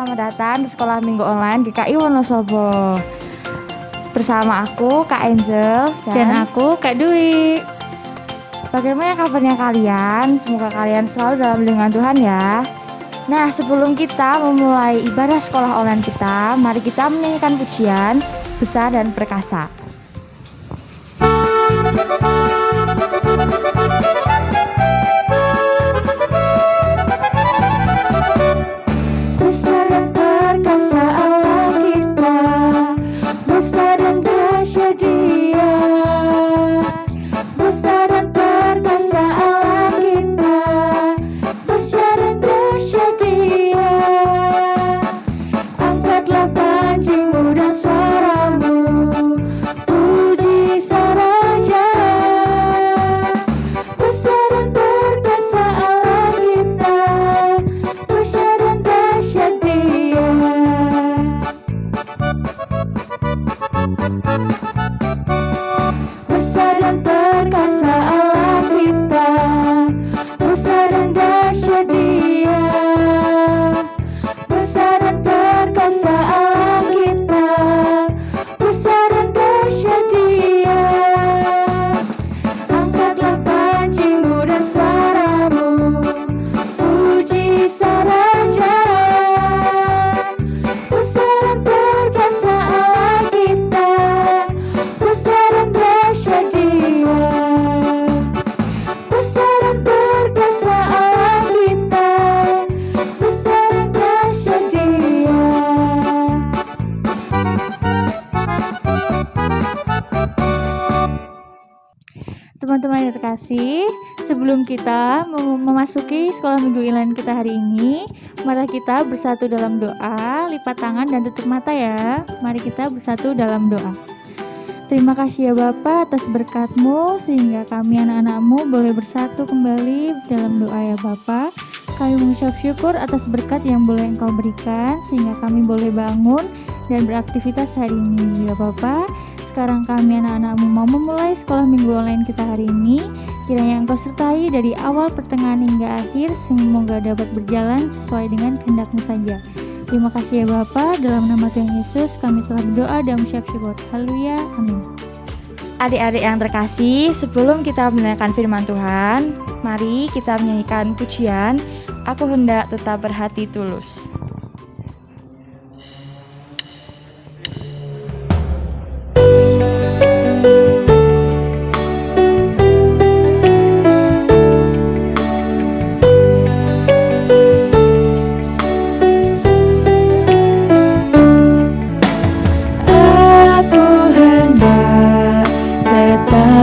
selamat datang di Sekolah Minggu Online GKI Wonosobo. Bersama aku Kak Angel dan aku Kak Dwi. Bagaimana kabarnya kalian? Semoga kalian selalu dalam lindungan Tuhan ya. Nah, sebelum kita memulai ibadah sekolah online kita, mari kita menyanyikan pujian Besar dan Perkasa. Besar dan perkasa Allah kita, besar dan dahsyat Dia. Besar dan perkasa Allah kita, besar dan dahsyat Dia. Angkatlah pancimu dan suaramu, puji Sang Raja. Besar dan perkasa Allah kita, besar dan dahsyat Dia. Besar dan perkasa Allah kita, besar dan dahsyat Dia. Besar dan perkasa Allah kita, besar dan dahsyat Dia. Angkatlah pancimu dan suaramu, puji Sang Raja. Besar dan perkasa Allah kita, besar dan dahsyat Dia. Besar dan perkasa Allah kita, besar dan dahsyat Dia. Teman-teman yang terkasih, sebelum kita memasuki sekolah minggu online kita hari ini, mari kita bersatu dalam doa, lipat tangan dan tutup mata ya. Mari kita bersatu dalam doa. Terima kasih ya Bapa atas berkat-Mu sehingga kami anak-anak-Mu boleh bersatu kembali dalam doa ya Bapa. Kami mengucap syukur atas berkat yang boleh Engkau berikan sehingga kami boleh bangun dan beraktivitas hari ini ya Bapa. Sekarang kami anak-anak-Mu mau memulai sekolah minggu online kita hari ini. Kiranya Engkau sertai dari awal, pertengahan hingga akhir, semoga dapat berjalan sesuai dengan kehendak-Mu saja. Terima kasih ya Bapa, dalam nama Tuhan Yesus kami telah berdoa dan mengucap syukur. Haleluya, amin. Adik-adik yang terkasih, sebelum kita mendengarkan firman Tuhan, mari kita menyanyikan pujian Aku Hendak Tetap Berhati Tulus.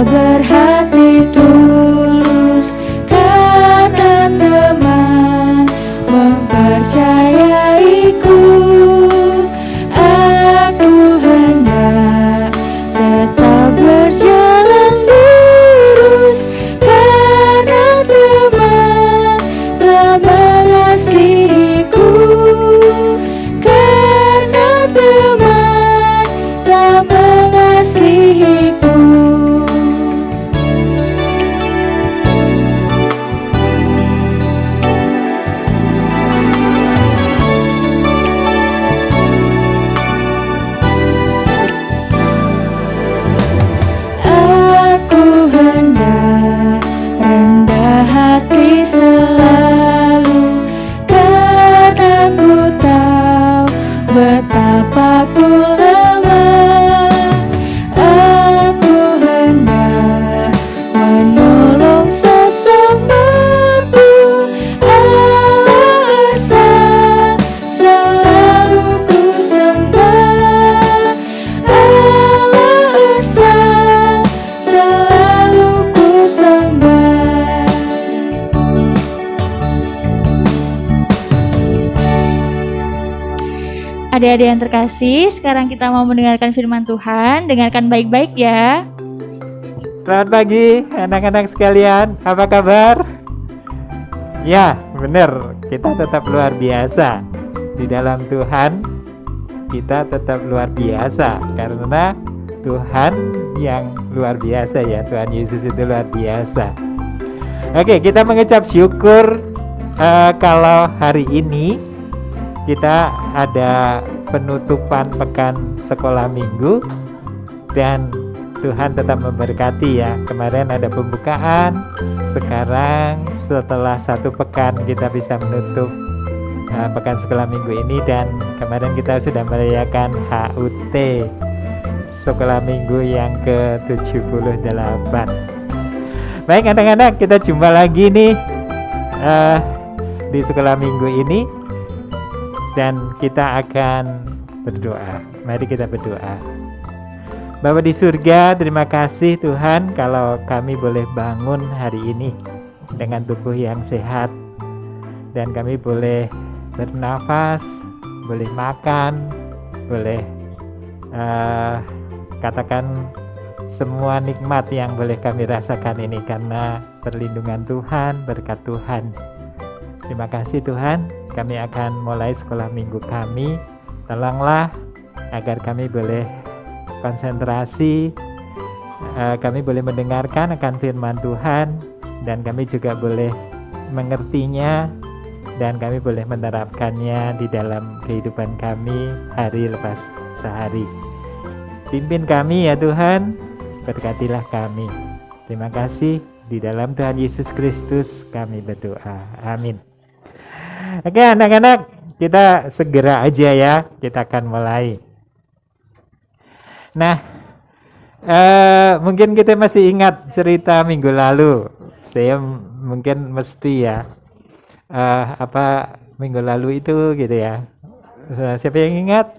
Berhati tulus karena teman mempercayaiku. Aku hendak tetap berjalan lurus karena teman telah mengasihiku. Karena teman telah mengasihiku. Selalu karena ku tahu betapa ku lemah. Aku hendak menolong sesamaku. Allah Esa selalu ku sembah. Allah Esa selalu ku sembah. Adik-adik yang terkasih, sekarang kita mau mendengarkan firman Tuhan. Dengarkan baik-baik ya. Selamat pagi anak-anak sekalian, apa kabar? Ya, benar, kita tetap luar biasa. Di dalam Tuhan, kita tetap luar biasa. Karena Tuhan yang luar biasa ya, Tuhan Yesus itu luar biasa. Oke, kita mengucap syukur kalau hari ini kita ada penutupan pekan sekolah minggu dan Tuhan tetap memberkati ya. Kemarin ada pembukaan, sekarang setelah 1 pekan kita bisa menutup pekan sekolah minggu ini, dan kemarin kita sudah merayakan HUT sekolah minggu yang ke-78. Baik anak-anak, kita jumpa lagi nih di sekolah minggu ini, dan kita akan berdoa. Mari kita berdoa. Bapa di surga, terima kasih Tuhan kalau kami boleh bangun hari ini dengan tubuh yang sehat, dan kami boleh bernafas, boleh makan, boleh katakan semua nikmat yang boleh kami rasakan ini karena perlindungan Tuhan, berkat Tuhan. Terima kasih Tuhan, kami akan mulai sekolah minggu kami. Tolonglah agar kami boleh konsentrasi, kami boleh mendengarkan akan firman Tuhan, dan kami juga boleh mengertinya, dan kami boleh menerapkannya di dalam kehidupan kami hari lepas sehari. Pimpin kami ya Tuhan, berkatilah kami. Terima kasih, di dalam Tuhan Yesus Kristus kami berdoa. Amin. Oke anak-anak, kita segera aja ya, kita akan mulai. Nah, mungkin kita masih ingat cerita minggu lalu. Saya mungkin mesti ya, minggu lalu itu gitu ya. Siapa yang ingat?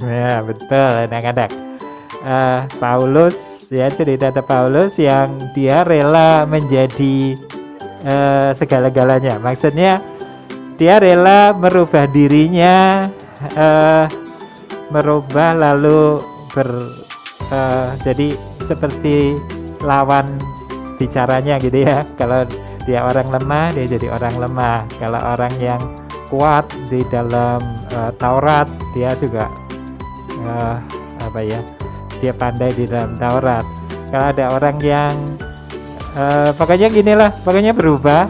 Ya betul anak-anak. Paulus ya, cerita Paulus yang dia rela menjadi segala-galanya. Maksudnya dia rela merubah dirinya, merubah lalu jadi seperti lawan bicaranya gitu ya. Kalau dia orang lemah, dia jadi orang lemah. Kalau orang yang kuat di dalam Taurat, dia juga dia pandai di dalam Taurat. Kalau ada orang yang pokoknya ginilah, pokoknya merubah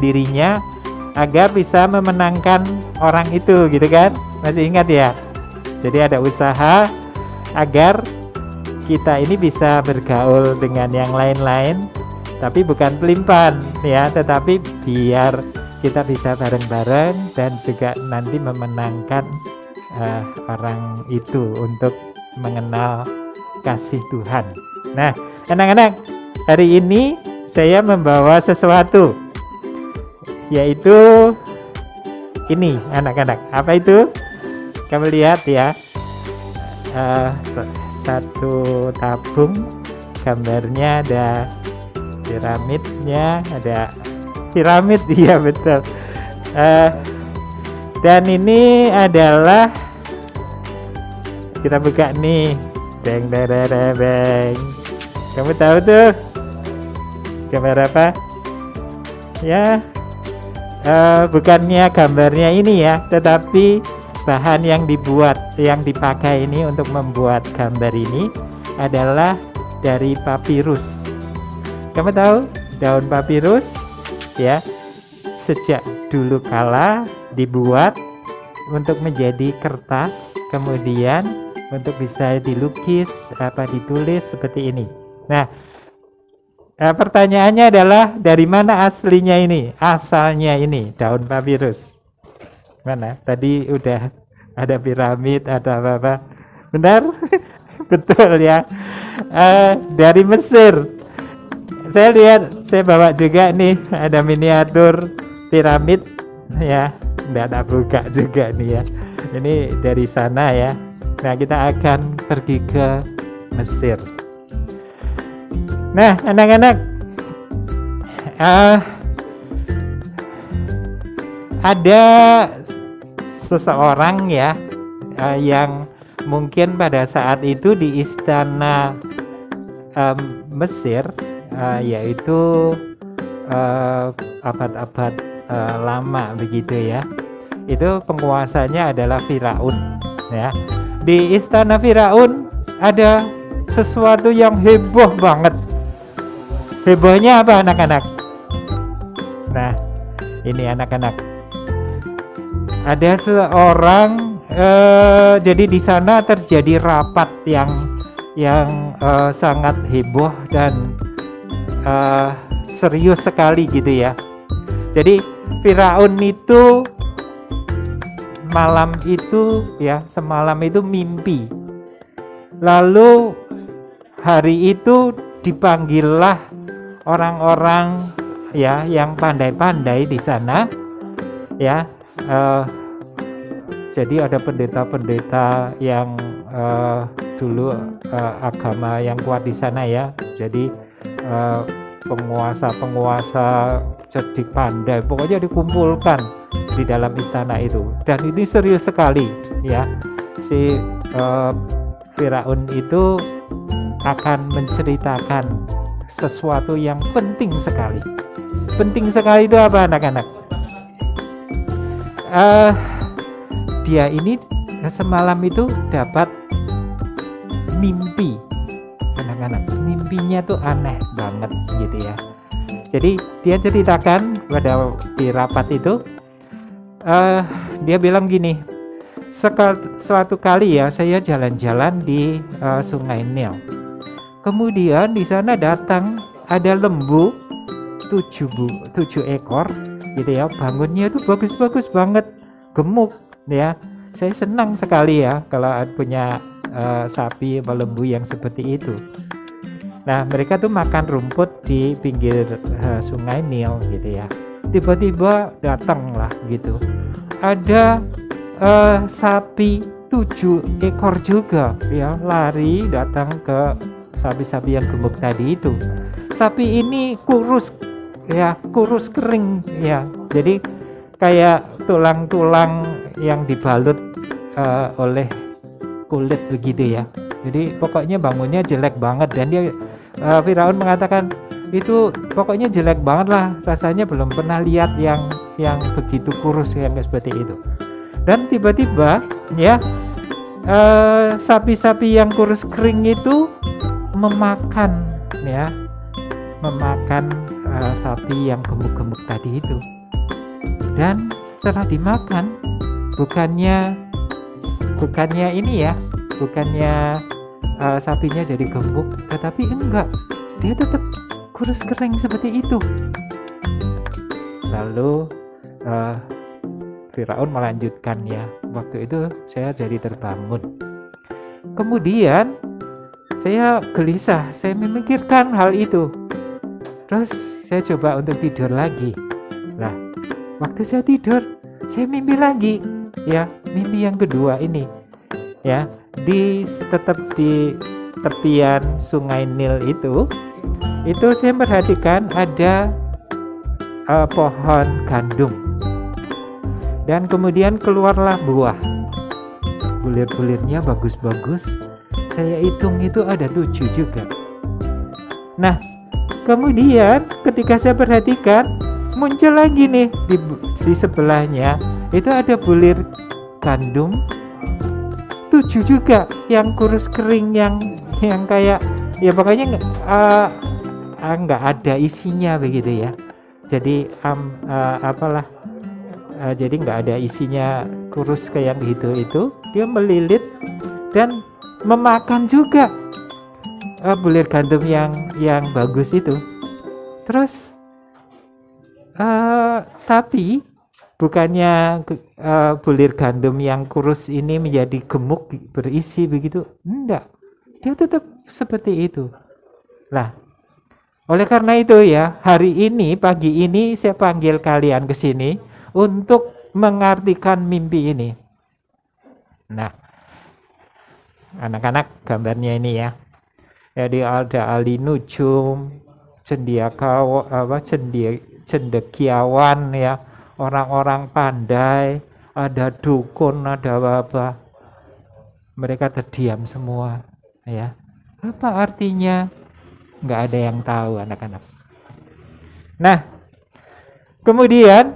dirinya agar bisa memenangkan orang itu gitu kan. Masih ingat ya? Jadi ada usaha agar kita ini bisa bergaul dengan yang lain-lain, tapi bukan pelimpan ya, tetapi biar kita bisa bareng-bareng dan juga nanti memenangkan orang itu untuk mengenal kasih Tuhan. Nah, anak-anak, hari ini saya membawa sesuatu, yaitu ini anak-anak. Apa itu? Kamu lihat ya, satu tabung, gambarnya ada piramidnya, ada piramid, iya betul. Dan ini adalah, kita buka nih, beng. Kamu tahu tuh gambar apa? Ya, bukannya gambarnya ini ya, tetapi bahan yang dipakai ini untuk membuat gambar ini adalah dari papirus. Kamu tahu daun papirus ya, sejak dulu kala dibuat untuk menjadi kertas, kemudian untuk bisa dilukis, ditulis seperti ini. Nah, pertanyaannya adalah dari mana aslinya ini, asalnya ini daun papirus? Mana? Tadi udah ada piramid, ada apa-apa. Benar? Betul ya. Dari Mesir. Saya lihat, saya bawa juga nih, ada miniatur piramid ya. Nggak tak buka juga nih ya. Ini dari sana ya. Nah, kita akan pergi ke Mesir. Nah, anak-anak, ada seseorang ya yang mungkin pada saat itu di istana Mesir, yaitu abad-abad lama begitu ya. Itu penguasanya adalah Firaun ya. Di istana Firaun ada sesuatu yang heboh banget. Hebohnya apa anak-anak? Nah, ini anak-anak, ada seorang jadi di sana terjadi rapat yang sangat heboh dan serius sekali gitu ya. Jadi Firaun itu semalam itu mimpi. Lalu hari itu dipanggillah orang-orang ya yang pandai-pandai di sana ya. Jadi ada pendeta-pendeta yang dulu agama yang kuat di sana ya. Jadi penguasa-penguasa cerdik pandai pokoknya dikumpulkan di dalam istana itu, dan ini serius sekali ya. Si Firaun itu akan menceritakan sesuatu yang penting sekali. Penting sekali itu apa anak-anak? Dia ini semalam itu dapat mimpi. Anak-anak, mimpinya tuh aneh banget gitu ya. Jadi dia ceritakan pada di rapat itu, dia bilang gini, suatu kali ya saya jalan-jalan di Sungai Nil. Kemudian di sana datang ada lembu 7 ekor gitu ya. Bangunnya itu bagus-bagus banget, gemuk ya. Saya senang sekali ya kalau punya sapi atau lembu yang seperti itu. Nah, mereka tuh makan rumput di pinggir Sungai Nil gitu ya. Tiba-tiba datanglah gitu, ada sapi 7 ekor juga ya, lari datang ke sapi-sapi yang gemuk tadi itu. Sapi ini kurus ya, kurus kering ya. Jadi kayak tulang-tulang yang dibalut oleh kulit begitu ya. Jadi pokoknya bangunnya jelek banget, dan dia Firaun mengatakan itu pokoknya jelek banget lah, rasanya belum pernah lihat yang begitu kurus yang seperti itu. Dan tiba-tiba ya sapi-sapi yang kurus kering itu memakan sapi yang gemuk-gemuk tadi itu. Dan setelah dimakan, bukannya sapinya jadi gemuk, tetapi enggak, dia tetap kurus kering seperti itu. Lalu Firaun melanjutkan ya, waktu itu saya jadi terbangun. Kemudian saya gelisah, saya memikirkan hal itu. Terus saya coba untuk tidur lagi. Lah, waktu saya tidur, saya mimpi lagi ya, mimpi yang kedua ini ya, tetap di tepian Sungai Nil itu saya perhatikan ada pohon gandum, dan kemudian keluarlah buah. Bulir-bulirnya bagus-bagus, saya hitung itu ada 7 juga. Nah, kemudian ketika saya perhatikan, muncul lagi nih di sebelahnya itu ada bulir gandum 7 juga, yang kurus kering, yang kayak ya pokoknya nggak ada isinya begitu ya. Jadi jadi nggak ada isinya, kurus kayak gitu. Itu dia melilit dan memakan juga bulir gandum yang bagus itu. Terus tapi bukannya bulir gandum yang kurus ini menjadi gemuk berisi begitu, enggak, dia tetap seperti itu. Lah, oleh karena itu ya, hari ini pagi ini saya panggil kalian ke sini untuk mengartikan mimpi ini. Nah, anak-anak, gambarnya ini ya. Jadi ada ahli nujum, cendekiawan ya, orang-orang pandai, ada dukun, ada apa. Mereka terdiam semua ya. Apa artinya? Nggak ada yang tahu, anak-anak. Nah, kemudian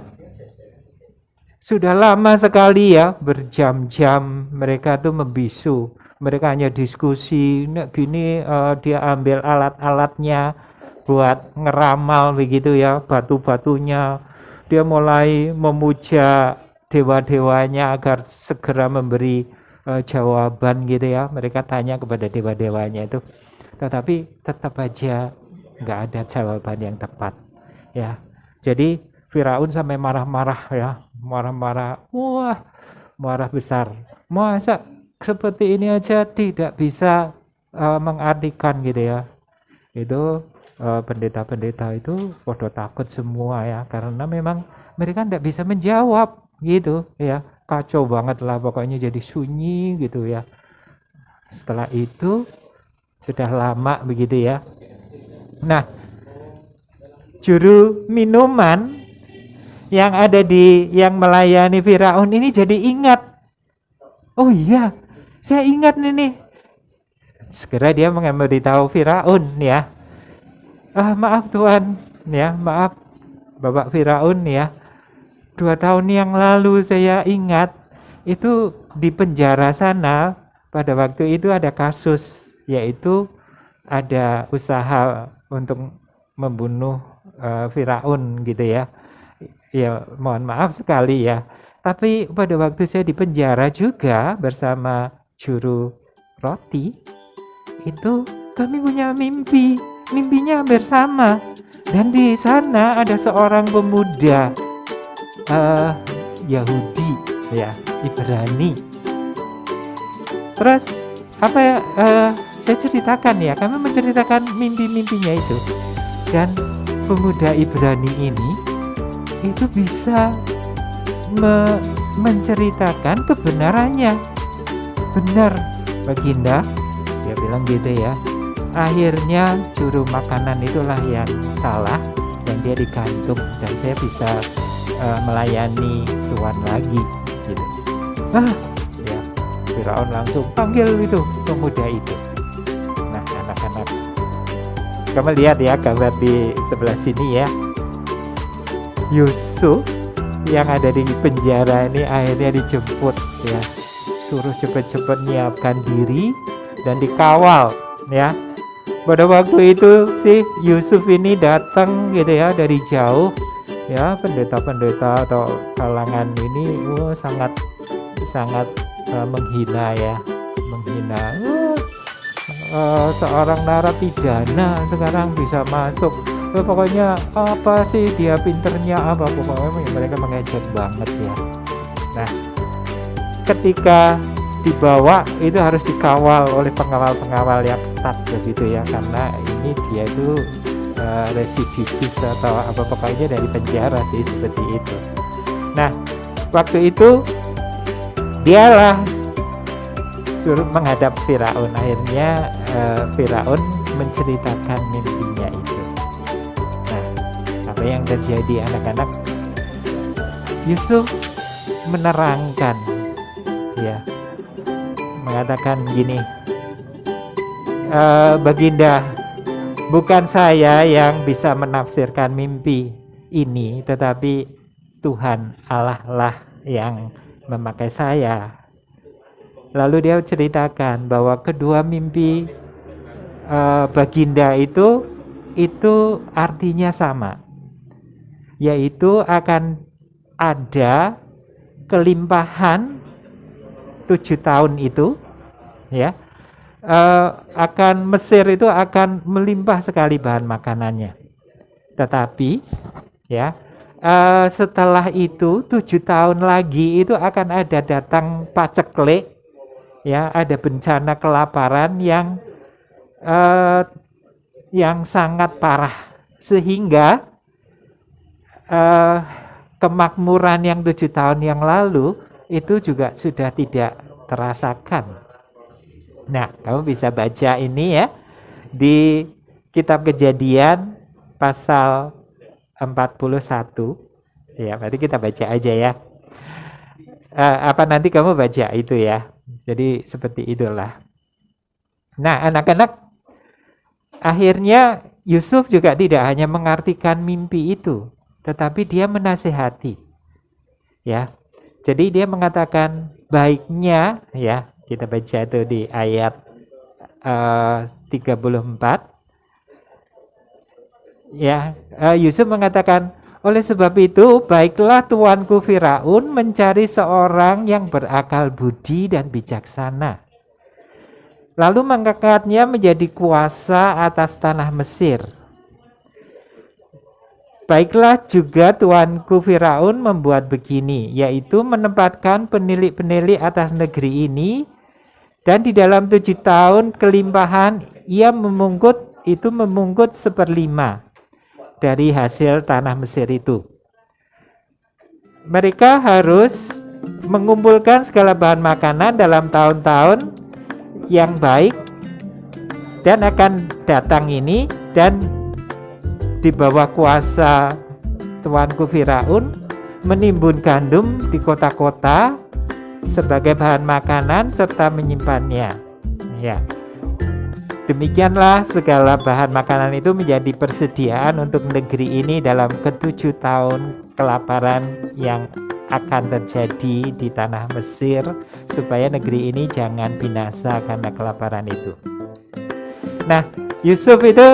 sudah lama sekali ya, berjam-jam mereka tuh membisu. Mereka hanya diskusi, gini dia ambil alat-alatnya buat ngeramal begitu ya, batu-batunya. Dia mulai memuja dewa-dewanya agar segera memberi jawaban gitu ya. Mereka tanya kepada dewa-dewanya itu, tetapi tetap aja nggak ada jawaban yang tepat ya. Jadi Firaun sampai marah-marah ya, marah-marah, wah marah besar. Masa seperti ini aja tidak bisa mengartikan gitu ya. Itu pendeta-pendeta itu pada takut semua ya, karena memang mereka tidak bisa menjawab gitu ya. Kacau banget lah pokoknya, jadi sunyi gitu ya. Setelah itu sudah lama begitu ya. Nah, juru minuman yang ada yang melayani Firaun ini jadi ingat. Oh iya, saya ingat nih. Segera dia memberitahu Firaun ya. Maaf Tuhan ya, maaf Bapak Firaun ya. 2 tahun yang lalu saya ingat itu di penjara sana pada waktu itu ada kasus, yaitu ada usaha untuk membunuh Firaun gitu ya. Ya mohon maaf sekali ya. Tapi pada waktu saya di penjara juga bersama juru roti, itu kami punya mimpinya bersama. Dan di sana ada seorang pemuda Yahudi ya, Ibrani. Terus apa ya, saya ceritakan ya, kami menceritakan mimpi-mimpinya itu. Dan pemuda Ibrani ini itu bisa menceritakan kebenarannya. Benar Baginda, dia bilang gitu ya. Akhirnya juru makanan itulah yang salah dan dia digantung, dan saya bisa melayani Tuhan lagi gitu. Ya, Firaun langsung panggil itu pemuda itu. Nah, anak-anak, kamu lihat ya gambar di sebelah sini ya. Yusuf yang ada di penjara ini akhirnya dijemput ya, suruh cepet-cepet nyiapkan diri dan dikawal ya. Pada waktu itu si Yusuf ini datang gitu ya dari jauh ya, pendeta-pendeta atau kalangan ini sangat menghina ya, menghina. Seorang narapidana sekarang bisa masuk. Pokoknya apa sih dia pinternya apa, pokoknya mereka mengejek banget ya. Nah, ketika dibawa itu harus dikawal oleh pengawal-pengawal yang ketat begitu ya, karena ini dia itu residivis atau apa, pokoknya dari penjara sih seperti itu. Nah, waktu itu dialah suruh menghadap Firaun. Akhirnya Firaun menceritakan mimpinya itu. Nah, apa yang terjadi anak-anak? Yusuf menerangkan ya, mengatakan gini, Baginda, bukan saya yang bisa menafsirkan mimpi ini, tetapi Tuhan Allah lah yang memakai saya. Lalu dia ceritakan bahwa kedua mimpi Baginda itu artinya sama, yaitu akan ada kelimpahan 7 tahun itu ya, akan Mesir itu akan melimpah sekali bahan makanannya. Tetapi ya, setelah itu 7 tahun lagi itu akan ada datang paceklik ya, ada bencana kelaparan yang sangat parah, sehingga kemakmuran yang 7 tahun yang lalu itu juga sudah tidak terasakan. Nah, kamu bisa baca ini ya di kitab Kejadian pasal 41 ya, berarti kita baca aja ya. Apa nanti kamu baca itu ya. Jadi seperti itulah. Nah, anak-anak, akhirnya Yusuf juga tidak hanya mengartikan mimpi itu, tetapi dia menasihati. Ya. Jadi dia mengatakan baiknya ya, kita baca itu di ayat 34. Ya, Yusuf mengatakan Oleh sebab itu, baiklah tuanku Firaun mencari seorang yang berakal budi dan bijaksana, lalu mengangkatnya menjadi kuasa atas tanah Mesir. Baiklah juga tuanku Firaun membuat begini, yaitu menempatkan penilik-penilik atas negeri ini, dan di dalam 7 tahun kelimpahan ia memungut 1/5 dari hasil tanah Mesir itu. Mereka harus mengumpulkan segala bahan makanan dalam tahun-tahun yang baik dan akan datang ini, dan di bawah kuasa tuanku Firaun menimbun gandum di kota-kota sebagai bahan makanan serta menyimpannya. Ya. Demikianlah segala bahan makanan itu menjadi persediaan untuk negeri ini dalam ke-7 tahun kelaparan yang akan terjadi di tanah Mesir, supaya negeri ini jangan binasa karena kelaparan itu. Nah, Yusuf itu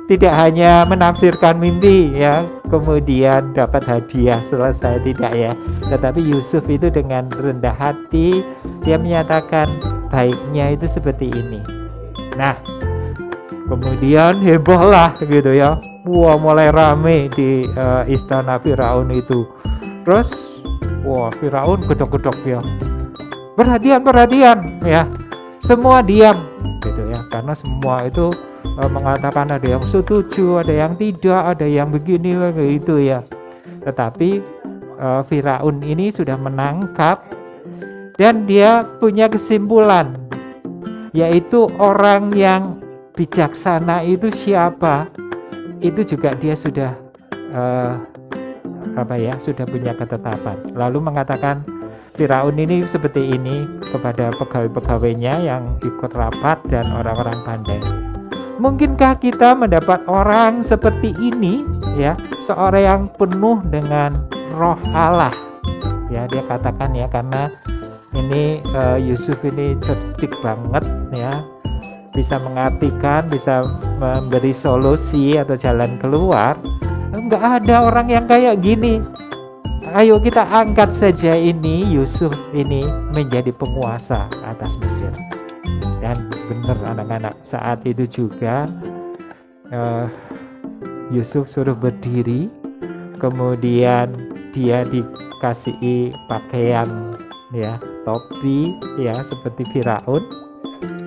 tidak hanya menafsirkan mimpi ya, kemudian dapat hadiah selesai, tidak ya. Tetapi Yusuf itu dengan rendah hati dia menyatakan baiknya itu seperti ini. Nah, kemudian hebohlah gitu ya. Wah, mulai rame di istana Firaun itu. Terus, wah, Firaun gedok-gedok ya. Perhatian ya. Semua diam gitu ya, karena semua itu mengatakan ada yang setuju, ada yang tidak, ada yang begini begitu ya. Tetapi Firaun ini sudah menangkap dan dia punya kesimpulan, yaitu orang yang bijaksana itu siapa? Itu juga dia sudah sudah punya ketetapan. Lalu mengatakan Firaun ini seperti ini kepada pegawai-pegawainya yang ikut rapat dan orang-orang pandai. Mungkinkah kita mendapat orang seperti ini ya, seorang yang penuh dengan roh Allah ya, dia katakan ya, karena ini Yusuf ini cerdik banget ya, bisa mengartikan, bisa memberi solusi atau jalan keluar. Enggak ada orang yang kayak gini. Ayo kita angkat saja ini Yusuf ini menjadi penguasa atas Mesir. Dan benar anak-anak, saat itu juga Yusuf suruh berdiri, kemudian dia dikasih pakaian ya, topi ya seperti Firaun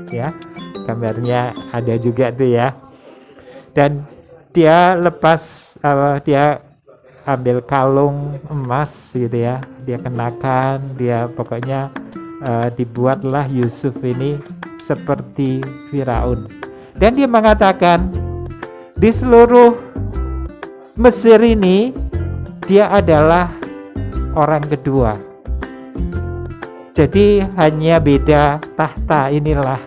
ya, gambarnya ada juga tuh ya. Dan dia lepas dia ambil kalung emas gitu ya, dia kenakan, dia pokoknya dibuatlah Yusuf ini seperti Firaun. Dan dia mengatakan di seluruh Mesir ini dia adalah orang kedua. Jadi hanya beda tahta inilah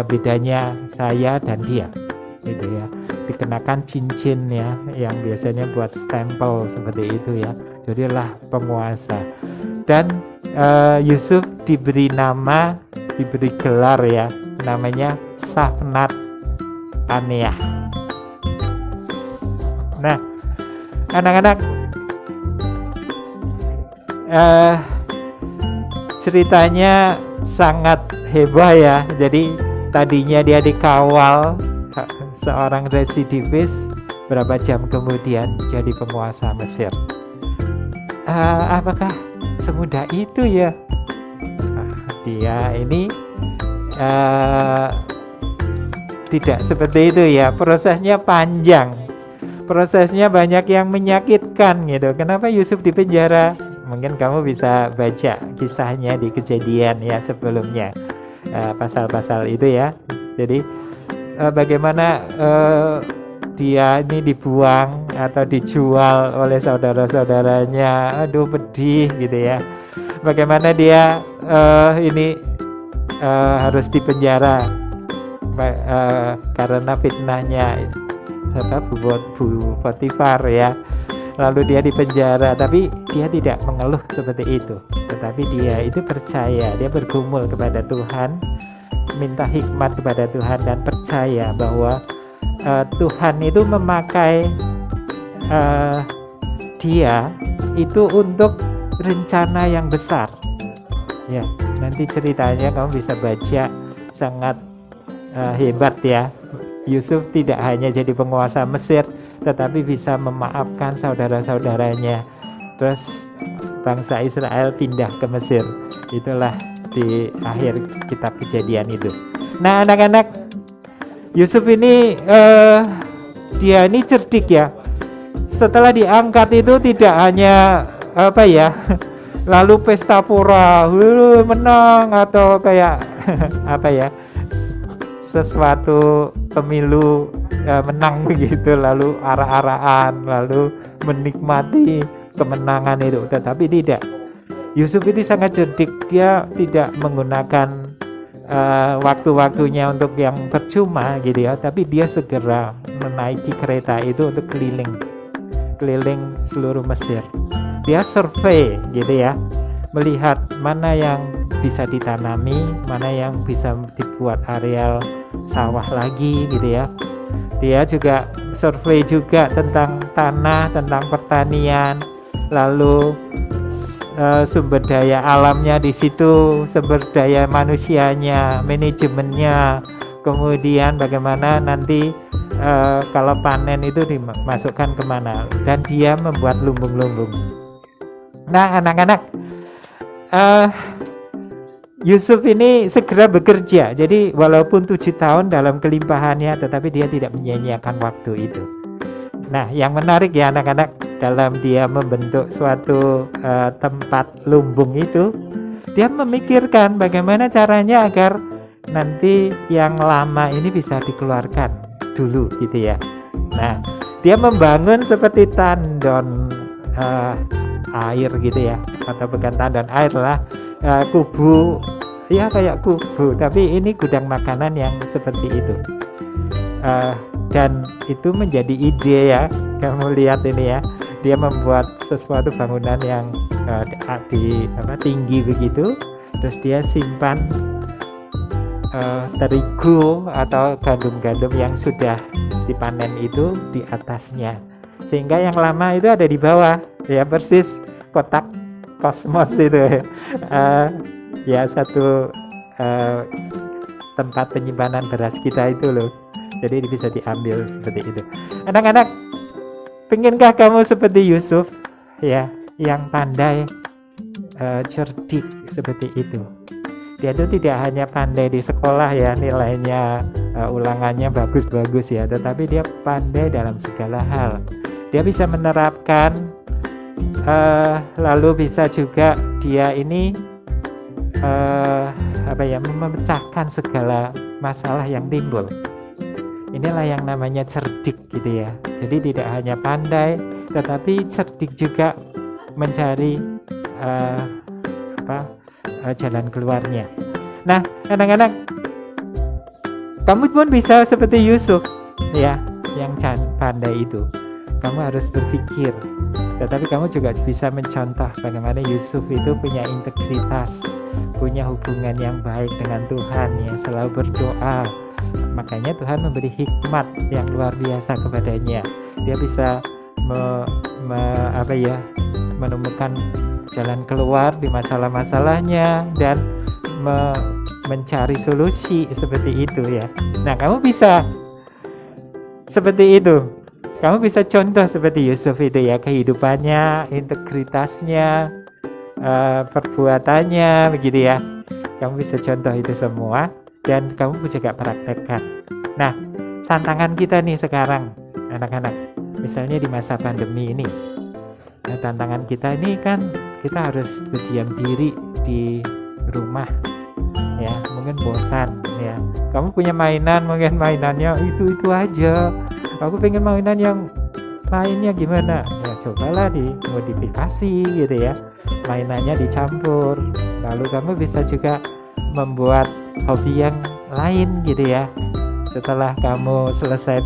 bedanya saya dan dia gitu ya. Dikenakan cincin ya, yang biasanya buat stempel seperti itu ya. Jadilah penguasa. Dan Yusuf diberi nama, diberi gelar ya, namanya Safnat Paneah. Nah, anak-anak, ceritanya sangat heboh ya. Jadi tadinya dia dikawal seorang residivis, berapa jam kemudian jadi penguasa Mesir. Apakah semudah itu ya? Dia ini tidak seperti itu ya. Prosesnya panjang, prosesnya banyak yang menyakitkan gitu. Kenapa Yusuf dipenjara? Mungkin kamu bisa baca kisahnya di Kejadian ya sebelumnya, pasal-pasal itu ya. Jadi bagaimana dia ini dibuang atau dijual oleh saudara-saudaranya, aduh pedih gitu ya. Bagaimana dia ini harus dipenjara karena fitnahnya Bu Potifar ya. Lalu dia dipenjara, tapi dia tidak mengeluh seperti itu. Tetapi dia itu percaya, dia bergumul kepada Tuhan, minta hikmat kepada Tuhan dan percaya bahwa Tuhan itu memakai dia itu untuk rencana yang besar. Ya, nanti ceritanya kamu bisa baca, sangat hebat ya. Yusuf tidak hanya jadi penguasa Mesir, tetapi bisa memaafkan saudara-saudaranya. Terus bangsa Israel pindah ke Mesir. Itulah di akhir kitab Kejadian itu. Nah, anak-anak, Yusuf ini dia ini cerdik ya. Setelah diangkat itu tidak hanya lalu pesta pora, menang atau kayak sesuatu pemilu menang begitu, lalu arah-arahan, lalu menikmati kemenangan itu. Tetapi tidak, Yusuf ini sangat cerdik. Dia tidak menggunakan waktu-waktunya untuk yang percuma gitu ya, tapi dia segera menaiki kereta itu untuk keliling seluruh Mesir. Dia survei gitu ya, melihat mana yang bisa ditanami, mana yang bisa dibuat areal sawah lagi gitu ya. Dia juga survei juga tentang tanah, tentang pertanian, lalu sumber daya alamnya di situ, sumber daya manusianya, manajemennya, kemudian bagaimana nanti kalau panen itu dimasukkan kemana, dan dia membuat lumbung-lumbung. Nah, anak-anak, Yusuf ini segera bekerja. Jadi walaupun 7 tahun dalam kelimpahannya, tetapi dia tidak menyia-nyiakan waktu itu. Nah, yang menarik ya anak-anak, dalam dia membentuk suatu tempat lumbung itu, dia memikirkan bagaimana caranya agar nanti yang lama ini bisa dikeluarkan dulu gitu ya. Nah, dia membangun seperti tandon air gitu ya, atau bukan tandon air lah, kubu ya, kayak kubu, tapi ini gudang makanan yang seperti itu. Dan itu menjadi ide ya, kamu lihat ini ya, dia membuat sesuatu bangunan yang tinggi begitu, terus dia simpan terigu atau gandum-gandum yang sudah dipanen itu di atasnya, sehingga yang lama itu ada di bawah ya, persis kotak kosmos itu ya, satu tempat penyimpanan beras kita itu loh. Jadi bisa diambil seperti itu. Anak-anak, penginkah kamu seperti Yusuf ya, yang pandai, cerdik seperti itu? Dia itu tidak hanya pandai di sekolah ya, nilainya ulangannya bagus-bagus ya, tetapi dia pandai dalam segala hal. Dia bisa menerapkan, lalu bisa juga dia ini memecahkan segala masalah yang timbul. Inilah yang namanya cerdik gitu ya. Jadi tidak hanya pandai, tetapi cerdik juga mencari jalan keluarnya. Nah, anak-anak, kamu pun bisa seperti Yusuf ya, yang pandai itu. Kamu harus berpikir, tetapi kamu juga bisa mencontoh bagaimana Yusuf itu punya integritas, punya hubungan yang baik dengan Tuhan ya, selalu berdoa. Makanya Tuhan memberi hikmat yang luar biasa kepadanya. Dia bisa menemukan jalan keluar di masalah-masalahnya dan mencari solusi seperti itu ya. Nah, kamu bisa seperti itu. Kamu bisa contoh seperti Yusuf itu ya, kehidupannya, integritasnya, perbuatannya begitu ya. Kamu bisa contoh itu semua dan kamu juga praktekkan. Nah, tantangan kita nih sekarang anak-anak, misalnya di masa pandemi ini, nah, tantangan kita ini kan kita harus berdiam diri di rumah ya, mungkin bosan ya. Kamu punya mainan, mungkin mainannya itu aja. Aku pengen mainan yang lainnya gimana ya, cobalah dimodifikasi gitu ya, mainannya dicampur. Lalu kamu bisa juga membuat hobi yang lain gitu ya. Setelah kamu selesai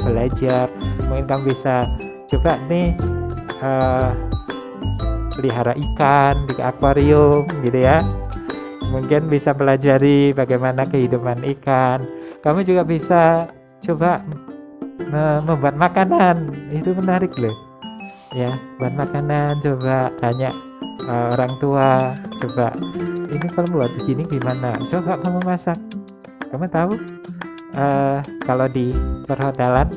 belajar, mungkin kamu bisa coba nih pelihara ikan di akuarium gitu ya. Mungkin bisa pelajari bagaimana kehidupan ikan. Kamu juga bisa coba membuat makanan, itu menarik loh ya. Buat makanan, coba tanya orang tua, coba ini kalau buat begini gimana, coba kamu masak. Kamu tahu kalau di perhotelan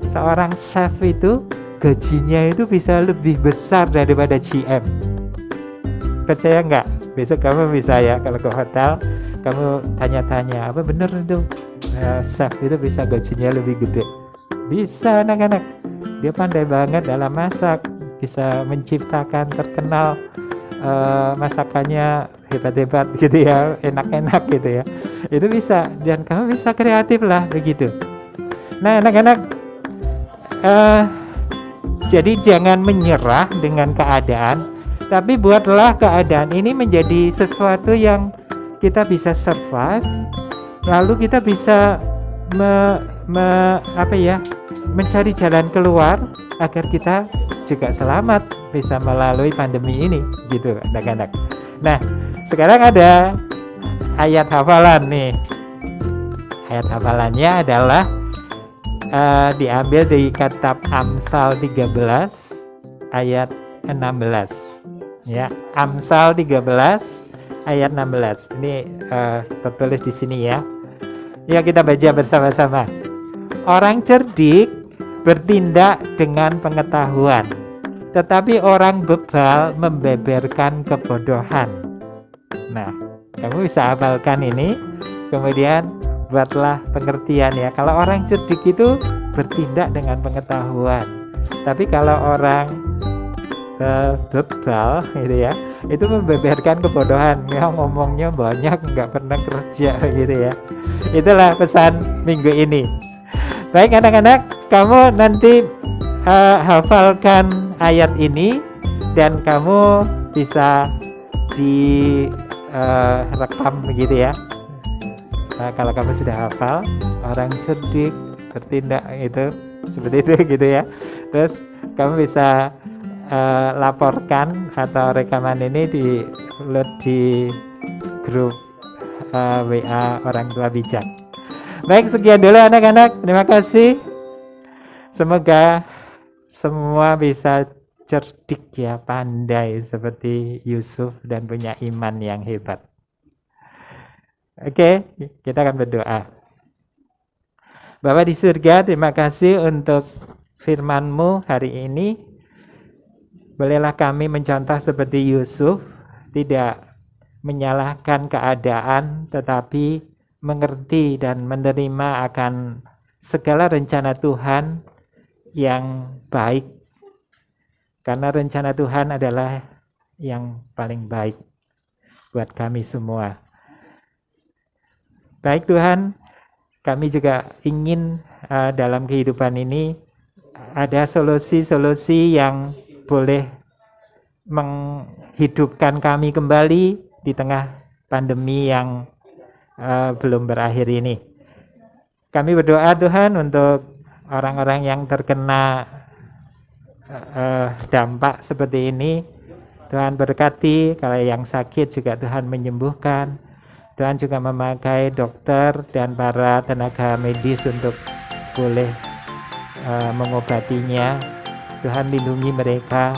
seorang chef itu gajinya itu bisa lebih besar daripada GM. Percaya nggak? Besok kamu bisa ya kalau ke hotel, kamu tanya-tanya, apa bener itu chef itu bisa gajinya lebih gede? Bisa anak-anak. Dia pandai banget dalam masak, bisa menciptakan terkenal masakannya hebat-hebat gitu ya, enak-enak gitu ya. Itu bisa, dan kamu bisa kreatif lah begitu. Nah anak-anak, jadi jangan menyerah dengan keadaan, tapi buatlah keadaan ini menjadi sesuatu yang kita bisa survive, lalu kita bisa mencari jalan keluar agar kita juga selamat bisa melalui pandemi ini gitu anak-anak. Nah sekarang ada ayat hafalan nih. Ayat hafalannya adalah diambil dari kitab Amsal 13 ayat 16 ya. Amsal 13 ayat 16 ini tertulis di sini ya. Ya kita baca bersama-sama. Orang cerdik bertindak dengan pengetahuan, tetapi orang bebal membeberkan kebodohan. Nah, kamu bisa hafalkan ini, kemudian buatlah pengertian ya. Kalau orang cerdik itu bertindak dengan pengetahuan, tapi kalau orang bebal gitu ya, itu membeberkan kebodohan. Ya ngomongnya banyak, nggak pernah kerja gitu ya. Itulah pesan minggu ini. Baik anak-anak, kamu nanti hafalkan ayat ini dan kamu bisa direkam begitu ya. Nah, kalau kamu sudah hafal, orang cerdik bertindak itu seperti itu gitu ya. Terus kamu bisa laporkan atau rekaman ini di load di grup WA orang tua bijak. Baik, sekian dulu anak-anak. Terima kasih. Semoga semua bisa cerdik ya, pandai seperti Yusuf dan punya iman yang hebat. Oke, kita akan berdoa. Bapa di surga, terima kasih untuk firman-Mu hari ini. Bolehlah kami mencontoh seperti Yusuf, tidak menyalahkan keadaan, tetapi mengerti dan menerima akan segala rencana Tuhan yang baik. Karena rencana Tuhan adalah yang paling baik buat kami semua. Baik Tuhan, kami juga ingin dalam kehidupan ini ada solusi-solusi yang boleh menghidupkan kami kembali di tengah pandemi yang belum berakhir ini. Kami berdoa Tuhan untuk orang-orang yang terkena dampak seperti ini. Tuhan berkati, kalau yang sakit juga Tuhan menyembuhkan. Tuhan juga memakai dokter dan para tenaga medis untuk boleh mengobatinya. Tuhan lindungi mereka,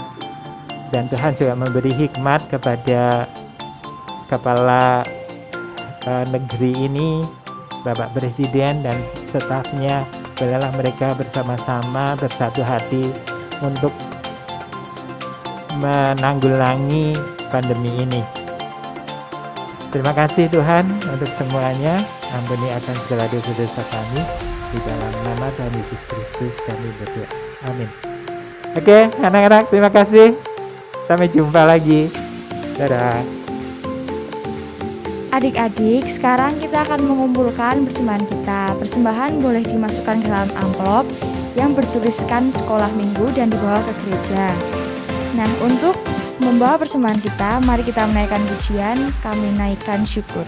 dan Tuhan juga memberi hikmat kepada kepala negeri ini, Bapak Presiden dan stafnya. Bolehlah mereka bersama-sama bersatu hati untuk menanggulangi pandemi ini. Terima kasih Tuhan untuk semuanya. Ampuni akan segala dosa-dosa kami. Di dalam nama Tuhan Yesus Kristus kami berdoa. Amin. Oke, anak-anak, terima kasih. Sampai jumpa lagi. Dadah. Adik-adik, sekarang kita akan mengumpulkan persembahan kita. Persembahan boleh dimasukkan ke dalam amplop yang bertuliskan sekolah minggu dan dibawa ke gereja. Nah, untuk membawa persembahan kita, mari kita menaikkan pujian, kami naikkan syukur.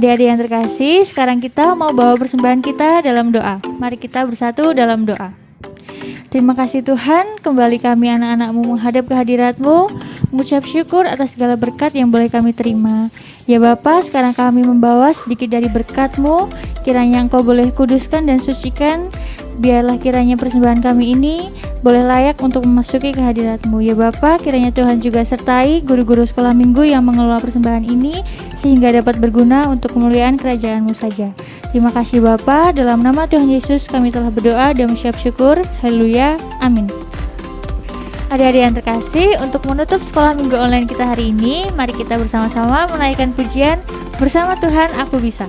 Adik-adik yang terkasih, sekarang kita mau bawa persembahan kita dalam doa. Mari kita bersatu dalam doa. Terima kasih Tuhan, kembali kami anak-anak-Mu menghadap kehadirat-Mu, mengucap syukur atas segala berkat yang boleh kami terima. Ya Bapa, sekarang kami membawa sedikit dari berkat-Mu, kiranya Engkau boleh kuduskan dan sucikan, biarlah kiranya persembahan kami ini boleh layak untuk memasuki kehadirat-Mu. Ya Bapa, kiranya Tuhan juga sertai guru-guru sekolah minggu yang mengelola persembahan ini, sehingga dapat berguna untuk kemuliaan kerajaan-Mu saja. Terima kasih Bapa, dalam nama Tuhan Yesus kami telah berdoa dan mengucap syukur. Haleluya, amin. Adik-adik yang terkasih, untuk menutup sekolah minggu online kita hari ini, mari kita bersama-sama menaikkan pujian Bersama Tuhan Aku Bisa.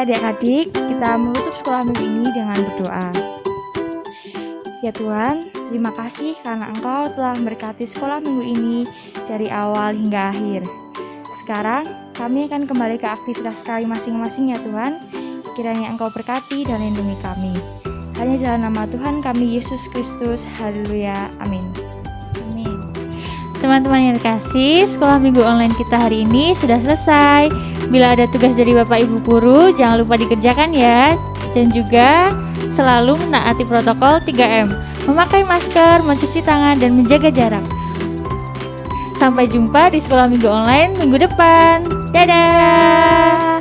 Adik-adik, kita menutup sekolah minggu ini dengan berdoa. Ya Tuhan, terima kasih karena Engkau telah memberkati sekolah minggu ini dari awal hingga akhir. Sekarang, kami akan kembali ke aktivitas kami masing-masing ya Tuhan. Kiranya Engkau berkati dan lindungi kami. Hanya dalam nama Tuhan kami, Yesus Kristus. Haleluya, amin. Amin. Teman-teman yang terkasih, sekolah minggu online kita hari ini sudah selesai. Bila ada tugas dari Bapak Ibu Guru, jangan lupa dikerjakan ya. Dan juga selalu menaati protokol 3M, memakai masker, mencuci tangan, dan menjaga jarak. Sampai jumpa di sekolah minggu online minggu depan. Dadah!